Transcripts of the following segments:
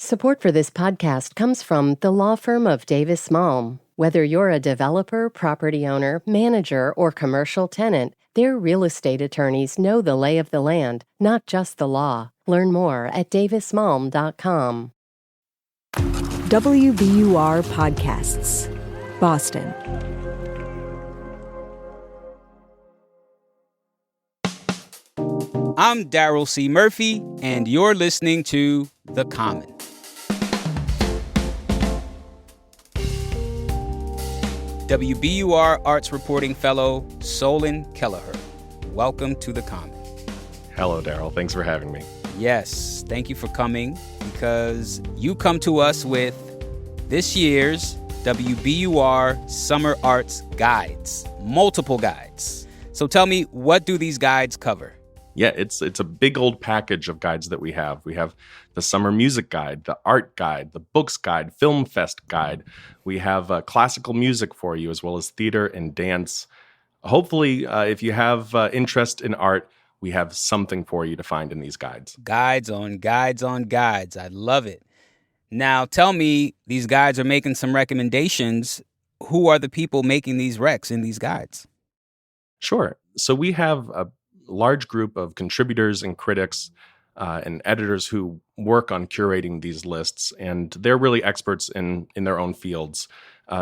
Support for this podcast comes from the law firm of Davis Malm. Whether you're a developer, property owner, manager, or commercial tenant, their real estate attorneys know the lay of the land, not just the law. Learn more at davismalm.com. WBUR Podcasts, Boston. I'm Daryl C. Murphy, and you're listening to The Common. WBUR Arts Reporting Fellow Solon Kelleher. Welcome to The Common. Hello, Daryl. Thanks for having me. Yes, thank you for coming, because you come to us with this year's WBUR Summer Arts Guides, multiple guides. So tell me, what do these guides cover? Yeah, it's a big old package of guides that we have. We have the Summer Music Guide, the Art Guide, the Books Guide, Film Fest Guide. We have classical music for you, as well as theater and dance. Hopefully, if you have interest in art, we have something for you to find in these guides. Guides on guides on guides. I love it. Now, tell me, these guides are making some recommendations. Who are the people making these recs in these guides? Sure. So we have a large group of contributors and critics and editors who work on curating these lists, and they're really experts in their own fields.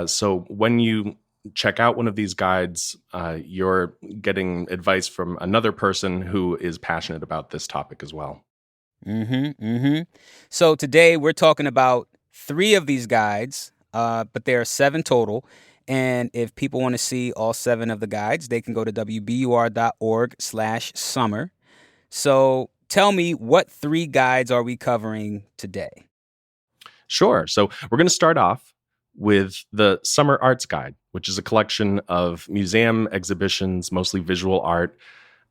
So when you check out one of these guides, you're getting advice from another person who is passionate about this topic as well. So today we're talking about 3 of these guides, but there are 7 total. And if people want to see all 7 of the guides, they can go to wbur.org/summer. So tell me, what 3 guides are we covering today? Sure. So we're going to start off with the Summer Arts Guide, which is a collection of museum exhibitions, mostly visual art.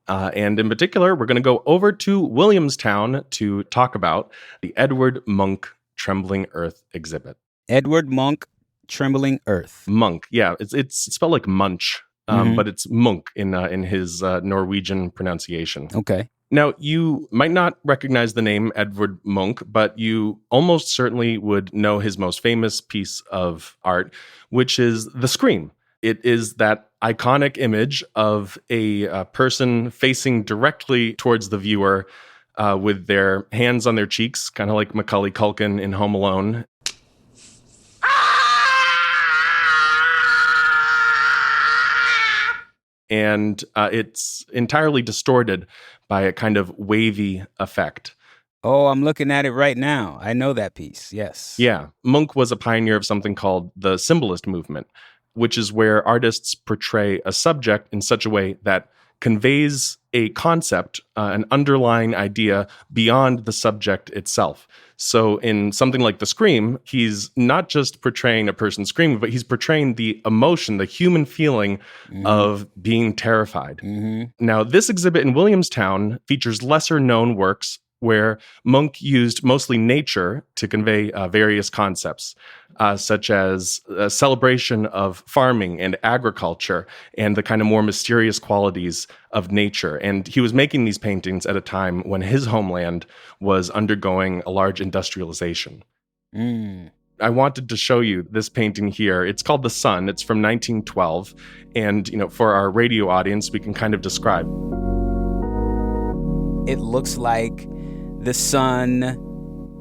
And in particular, we're going to go over to Williamstown to talk about the Edward Munch Trembling Earth exhibit. Edward Munch Trembling Earth. Munch, yeah, it's spelled like Munch, but it's Munch in his Norwegian pronunciation. Okay. Now, you might not recognize the name Edvard Munch, but you almost certainly would know his most famous piece of art, which is The Scream. It is that iconic image of a person facing directly towards the viewer with their hands on their cheeks, kind of like Macaulay Culkin in Home Alone. And it's entirely distorted by a kind of wavy effect. Oh, I'm looking at it right now. I know that piece, yes. Yeah. Munch was a pioneer of something called the symbolist movement, which is where artists portray a subject in such a way that conveys a concept, an underlying idea beyond the subject itself. So in something like The Scream, he's not just portraying a person screaming, but he's portraying the emotion, the human feeling of being terrified. Now, this exhibit in Williamstown features lesser known works where Munch used mostly nature to convey various concepts, such as a celebration of farming and agriculture and the kind of more mysterious qualities of nature. And he was making these paintings at a time when his homeland was undergoing a large industrialization. I wanted to show you this painting here. It's called The Sun. It's from 1912. And, for our radio audience, we can kind of describe. It looks like the sun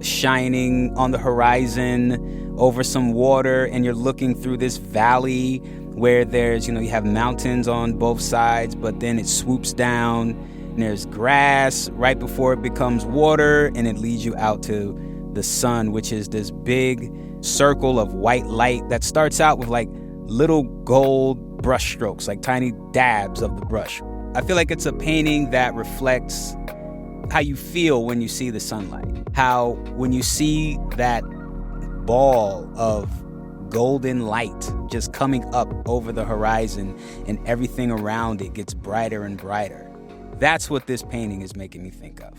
shining on the horizon over some water, and you're looking through this valley where there's, you have mountains on both sides, but then it swoops down and there's grass right before it becomes water, and it leads you out to the sun, which is this big circle of white light that starts out with like little gold brush strokes, like tiny dabs of the brush. I feel like it's a painting that reflects how you feel when you see the sunlight. How when you see that ball of golden light just coming up over the horizon and everything around it gets brighter and brighter. That's what this painting is making me think of.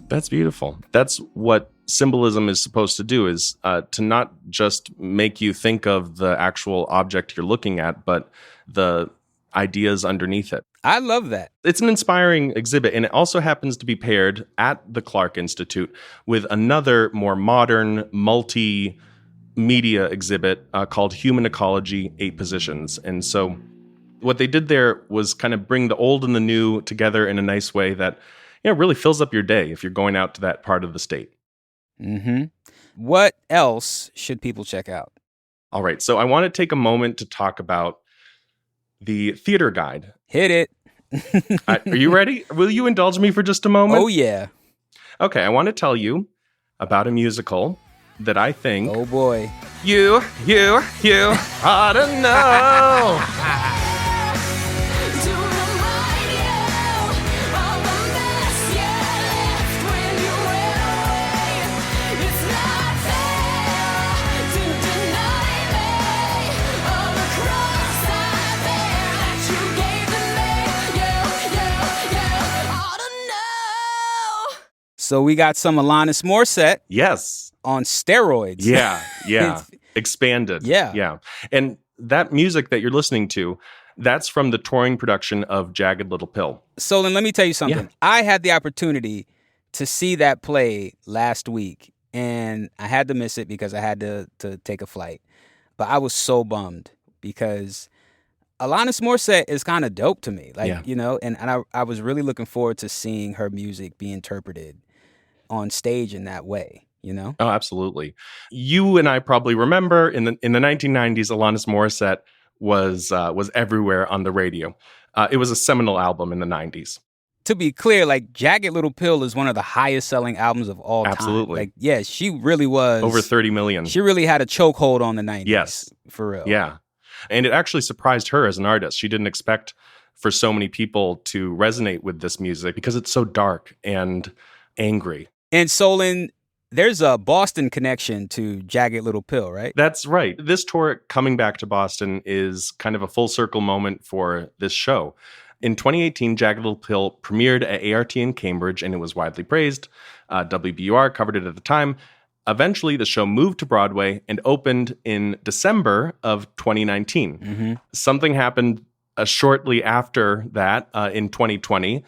That's beautiful. That's what symbolism is supposed to do, is to not just make you think of the actual object you're looking at, but the ideas underneath it. I love that. It's an inspiring exhibit, and it also happens to be paired at the Clark Institute with another more modern, multimedia exhibit called Human Ecology, 8 Positions. And so what they did there was kind of bring the old and the new together in a nice way that really fills up your day if you're going out to that part of the state. Mm-hmm. What else should people check out? All right, so I want to take a moment to talk about the theater guide. Hit it. Are you ready? Will you indulge me for just a moment? Oh, yeah. Okay, I want to tell you about a musical that I think... Oh, boy. You ought to know. So we got some Alanis Morissette. Yes. On steroids. Yeah. Expanded. Yeah. And that music that you're listening to, that's from the touring production of Jagged Little Pill. So then let me tell you something. Yeah. I had the opportunity to see that play last week, and I had to miss it because I had to take a flight. But I was so bummed because Alanis Morissette is kind of dope to me. And I was really looking forward to seeing her music be interpreted on stage in that way, Oh, absolutely. You and I probably remember in the 1990s, Alanis Morissette was everywhere on the radio. It was a seminal album in the 90s. To be clear, Jagged Little Pill is one of the highest selling albums of all time. Absolutely. She really was. Over 30 million. She really had a chokehold on the 90s. Yes. For real. Yeah. And it actually surprised her as an artist. She didn't expect for so many people to resonate with this music because it's so dark and angry. And Solon, there's a Boston connection to Jagged Little Pill, right? That's right. This tour coming back to Boston is kind of a full circle moment for this show. In 2018, Jagged Little Pill premiered at ART in Cambridge, and it was widely praised. WBUR covered it at the time. Eventually, the show moved to Broadway and opened in December of 2019. Mm-hmm. Something happened shortly after that in 2020.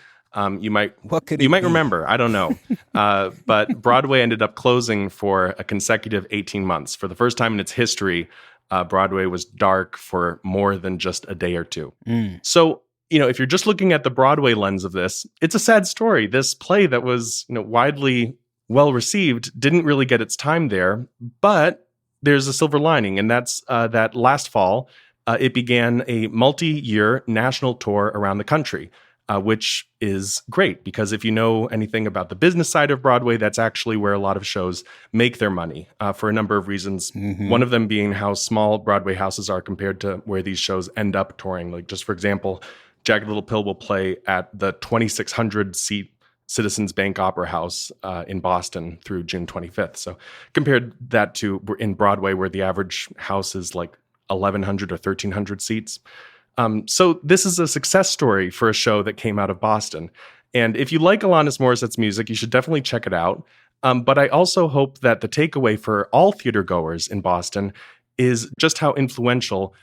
You might remember. I don't know. But Broadway ended up closing for a consecutive 18 months. For the first time in its history, Broadway was dark for more than just a day or two. So, if you're just looking at the Broadway lens of this, it's a sad story. This play that was, widely well received didn't really get its time there. But there's a silver lining, and that's that last fall, it began a multi-year national tour around the country. Which is great because if you know anything about the business side of Broadway, that's actually where a lot of shows make their money for a number of reasons. Mm-hmm. One of them being how small Broadway houses are compared to where these shows end up touring. Like just for example, Jagged Little Pill will play at the 2,600-seat Citizens Bank Opera House in Boston through June 25th. So compared that to in Broadway where the average house is like 1,100 or 1,300 seats. So this is a success story for a show that came out of Boston. And if you like Alanis Morissette's music, you should definitely check it out. But I also hope that the takeaway for all theater goers in Boston is just how influential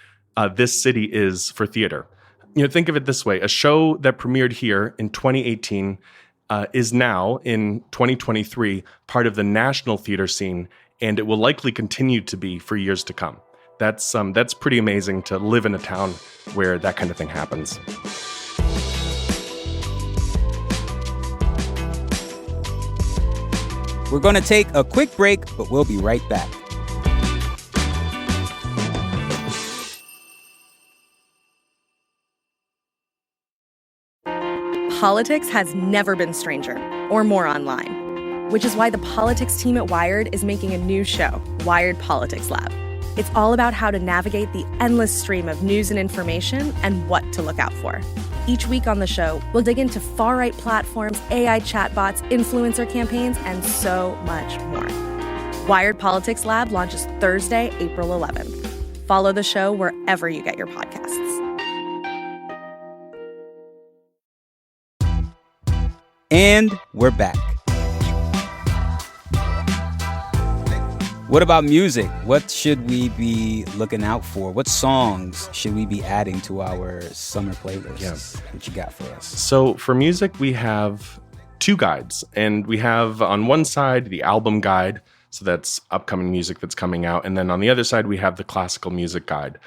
this city is for theater. Think of it this way. A show that premiered here in 2018 is now, in 2023, part of the national theater scene, and it will likely continue to be for years to come. That's pretty amazing to live in a town where that kind of thing happens. We're going to take a quick break, but we'll be right back. Politics has never been stranger or more online, which is why the politics team at Wired is making a new show, Wired Politics Lab. It's all about how to navigate the endless stream of news and information and what to look out for. Each week on the show, we'll dig into far-right platforms, AI chatbots, influencer campaigns, and so much more. Wired Politics Lab launches Thursday, April 11th. Follow the show wherever you get your podcasts. And we're back. What about music? What should we be looking out for? What songs should we be adding to our summer playlist? Yeah. What you got for us? So for music, we have 2 guides, and we have on one side the album guide. So that's upcoming music that's coming out. And then on the other side, we have the classical music guide.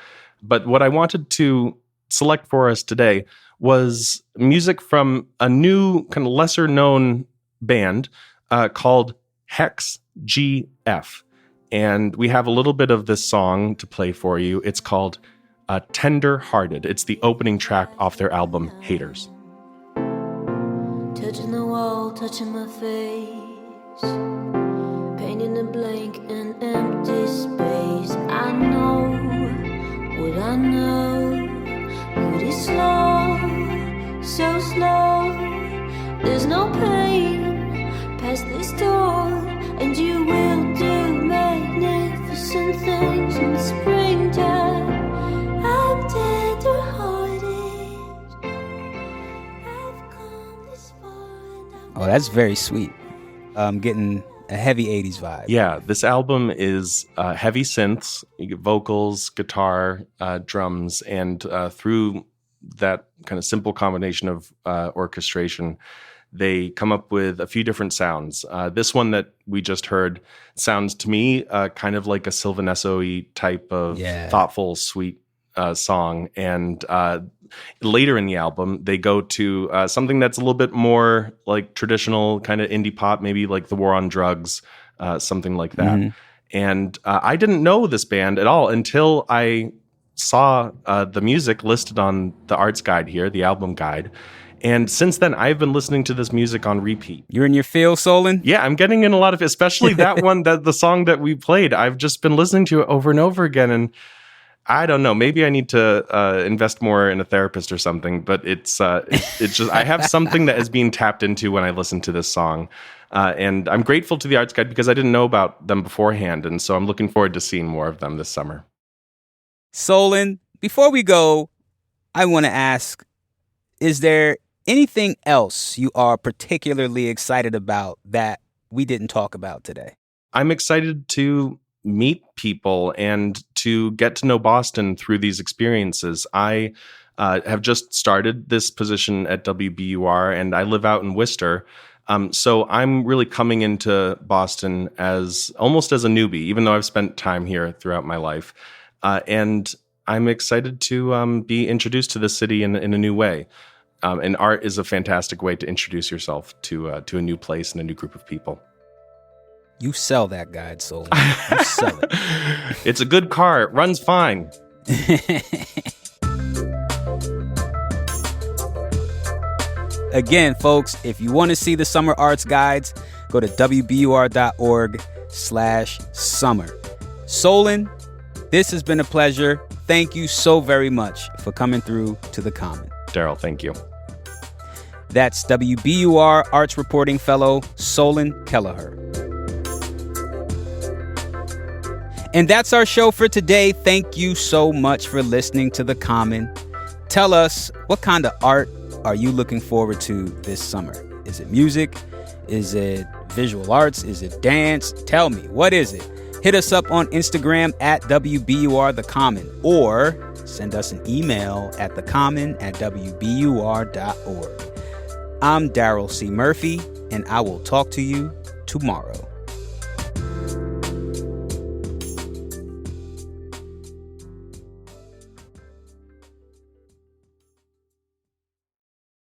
But what I wanted to select for us today was music from a new kind of lesser known band called Hex GF. And we have a little bit of this song to play for you. It's called Tender Hearted. It's the opening track off their album Haters. Touching the wall, touching my face, painting a blank and empty space. I know what I know, but it's slow, so slow. There's no pain past this door, and you will do magnificent things in the springtime. I'm tender-hearted. I've come this far and Oh, that's very sweet. I'm getting a heavy 80s vibe. Yeah, this album is heavy synths, you get vocals, guitar, drums, and through that kind of simple combination of orchestration, they come up with a few different sounds. This one that we just heard sounds to me kind of like a Sylvanesso-y type of thoughtful, sweet song. And later in the album, they go to something that's a little bit more like traditional kind of indie pop, maybe like The War on Drugs, something like that. Mm-hmm. And I didn't know this band at all until I saw the music listed on the arts guide here, the album guide. And since then, I've been listening to this music on repeat. You're in your field, Solon? Yeah, I'm getting in a lot of, especially that one, the song that we played. I've just been listening to it over and over again. And I don't know, maybe I need to invest more in a therapist or something. But it's just, I have something that is being tapped into when I listen to this song. And I'm grateful to the arts guide because I didn't know about them beforehand. And so I'm looking forward to seeing more of them this summer. Solon, before we go, I want to ask, is there anything else you are particularly excited about that we didn't talk about today? I'm excited to meet people and to get to know Boston through these experiences. I have just started this position at WBUR, and I live out in Worcester. So I'm really coming into Boston as almost as a newbie, even though I've spent time here throughout my life. And I'm excited to be introduced to the city in a new way. And art is a fantastic way to introduce yourself to a new place and a new group of people. You sell that guide, Solon. You sell it. It's a good car. It runs fine. Again, folks, if you want to see the summer arts guides, go to wbur.org/summer. Solon, this has been a pleasure. Thank you so very much for coming through to The Common. Daryl, thank you. That's WBUR Arts Reporting Fellow Solon Kelleher. And that's our show for today. Thank you so much for listening to The Common. Tell us, what kind of art are you looking forward to this summer? Is it music? Is it visual arts? Is it dance? Tell me, what is it? Hit us up on Instagram at WBUR The Common, or send us an email at thecommon@wbur.org. I'm Daryl C. Murphy, and I will talk to you tomorrow.